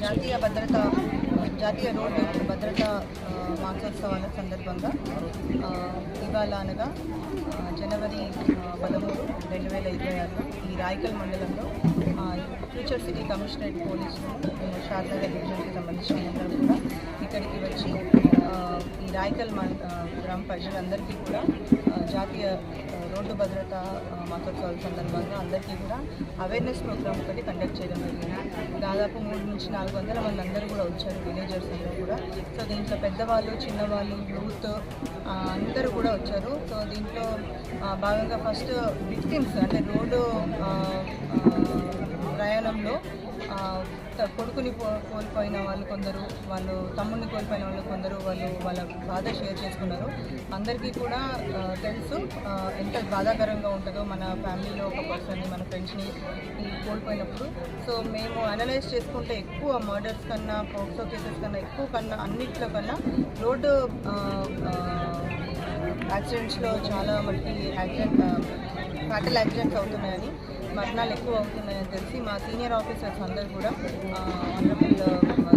జాతీయ రోడ్డు భద్రతా మాసోత్సవాల సందర్భంగా ఇవాళ అనగా జనవరి 13, 2026 ఈ రాయకల్ మండలంలో ఫ్యూచర్ సిటీ కమిషనరేట్ పోలీసులు షాద్నగర్ డివిజన్కి సంబంధించిన అందరూ కూడా ఇక్కడికి వచ్చి ఈ రాయకల్ గ్రామ ప్రజలందరికీ కూడా జాతీయ రోడ్డు భద్రతా మాసోత్సవాల సందర్భంగా అందరికీ కూడా అవేర్నెస్ ప్రోగ్రామ్ ఒకటి కండక్ట్ చేయడం జరిగింది. దాదాపు 300 నుంచి 400 మంది అందరూ కూడా వచ్చారు, విలేజర్స్ అందరూ కూడా. సో దీంట్లో పెద్దవాళ్ళు, చిన్నవాళ్ళు, యూత్ అందరూ కూడా వచ్చారు. సో దీంట్లో భాగంగా ఫస్ట్ విక్టిమ్స్ అంటే రోడ్డు ప్రయాణంలో కొడుకుని కోల్పోయిన వాళ్ళు కొందరు, వాళ్ళు తమ్ముడిని కోల్పోయిన వాళ్ళు కొందరు, వాళ్ళ బాధ షేర్ చేసుకున్నారు. అందరికీ కూడా తెలుసు ఎంత బాధాకరంగా ఉంటుందో మన ఫ్యామిలీలో ఒక పర్సన్ని, మన ఫ్రెండ్స్ని కోల్పోయినప్పుడు. సో మేము అనలైజ్ చేసుకుంటే ఎక్కువ మర్డర్స్ కన్నా, పోక్సో కేసెస్ కన్నా ఎక్కువ కన్నా అన్నిట్లో కన్నా రోడ్డు యాక్సిడెంట్స్లో చాలా మటుకి ఫ్యాటల్ యాక్సిడెంట్స్ అవుతున్నాయని, మరణాలు ఎక్కువ అవుతున్నాయని తెలిసి మా సీనియర్ ఆఫీసర్స్ అందరూ కూడా ఆనరబుల్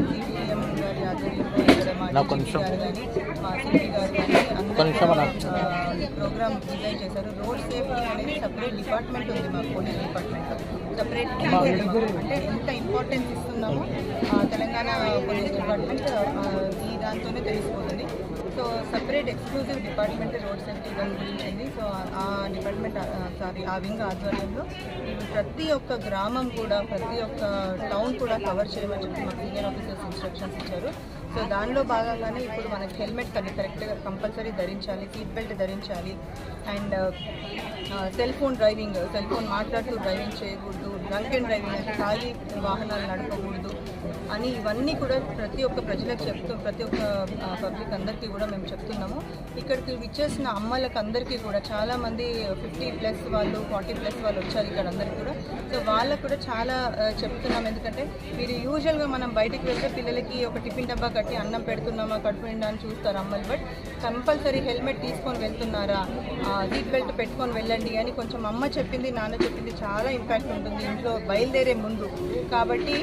సిపిఎం గారి ఆధ్వర్యంలో ఇక్కడ మా డిజి గారు కానీ, మా సిపి గారు కానీ అందరూ ప్రోగ్రామ్ డిజైన్ చేశారు. రోడ్ సేఫ్టీ అనేది సపరేట్ డిపార్ట్మెంట్ ఉంది, మా పోలీస్ డిపార్ట్మెంట్ సపరేట్ అంటే ఎంత ఇంపార్టెన్స్ ఇస్తున్నామో తెలంగాణ పోలీస్ డిపార్ట్మెంట్ ఈ దాంతోనే తెలిసిపోతుంది. So separate exclusive department road safety దాని గురించి ఉంది. సో ఆ డిపార్ట్మెంట్ ఆ వింగ్ ఆధ్వర్యంలో ప్రతి ఒక్క గ్రామం కూడా, ప్రతి ఒక్క టౌన్ కూడా కవర్ చేయమని చెప్పి మా సీనియర్ ఆఫీసర్స్ ఇన్స్ట్రక్షన్స్ ఇచ్చారు. సో దానిలో భాగంగానే ఇప్పుడు మనకి హెల్మెట్ కరెక్ట్గా కంపల్సరీ ధరించాలి, సీట్ బెల్ట్ ధరించాలి, అండ్ సెల్ ఫోన్ మాట్లాడుతూ డ్రైవింగ్ చేయకూడదు, డ్రంక్ అండ్ డ్రైవింగ్ అంటే తాగి వాహనాలు నడపకూడదు అని ఇవన్నీ కూడా ప్రతి ఒక్క ప్రజలకు ప్రతి ఒక్క పబ్లిక్ అందరికీ కూడా మేము చెప్తున్నాము. ఇక్కడికి విచ్చేసిన అమ్మలకు అందరికీ కూడా చాలామంది 50+ వాళ్ళు, 40+ వాళ్ళు వచ్చారు ఇక్కడ అందరికీ కూడా. సో వాళ్ళకు కూడా చాలా చెప్తున్నాం, ఎందుకంటే మీరు యూజువల్గా మనం బయటికి వెళ్తే పిల్లలకి ఒక టిఫిన్ డబ్బా కట్టి అన్నం పెడుతున్నామా, కడుపు నిండా అని చూస్తారు అమ్మలు. బట్ కంపల్సరీ హెల్మెట్ తీసుకొని వెళ్తున్నారా, సీట్ బెల్ట్ పెట్టుకొని వెళ్ళండి అని కొంచెం అమ్మ చెప్పింది, నాన్న చెప్పింది చాలా ఇంపాక్ట్ ఉంటుంది ఇంట్లో బయలుదేరే ముందు. కాబట్టి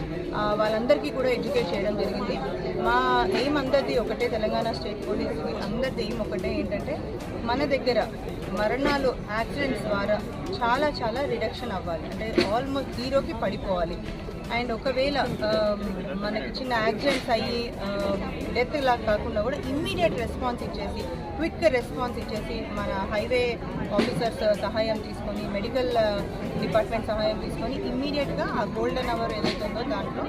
వాళ్ళందరికీ కూడా ఎడ్యుకేట్ చేయడం జరిగింది. మా ఎయిమ్ అందరిది ఒకటే, తెలంగాణ స్టేట్ పోలీస్ అందరిది ఎయిమ్ ఒకటే, ఏంటంటే మన దగ్గర మరణాలు యాక్సిడెంట్స్ ద్వారా చాలా రిడక్షన్ అవ్వాలి, అంటే ఆల్మోస్ట్ జీరోకి పడిపోవాలి. అండ్ ఒకవేళ మనకి చిన్న యాక్సిడెంట్స్ అయ్యి డెత్ ఇలా కాకుండా కూడా ఇమ్మీడియట్ రెస్పాన్స్ ఇచ్చేసి, క్విక్ రెస్పాన్స్ ఇచ్చేసి, మన హైవే ఆఫీసర్స్ సహాయం తీసుకొని, మెడికల్ డిపార్ట్మెంట్ సహాయం తీసుకొని ఇమ్మీడియట్గా ఆ గోల్డెన్ అవర్ ఏదైతే ఉందో దాంట్లో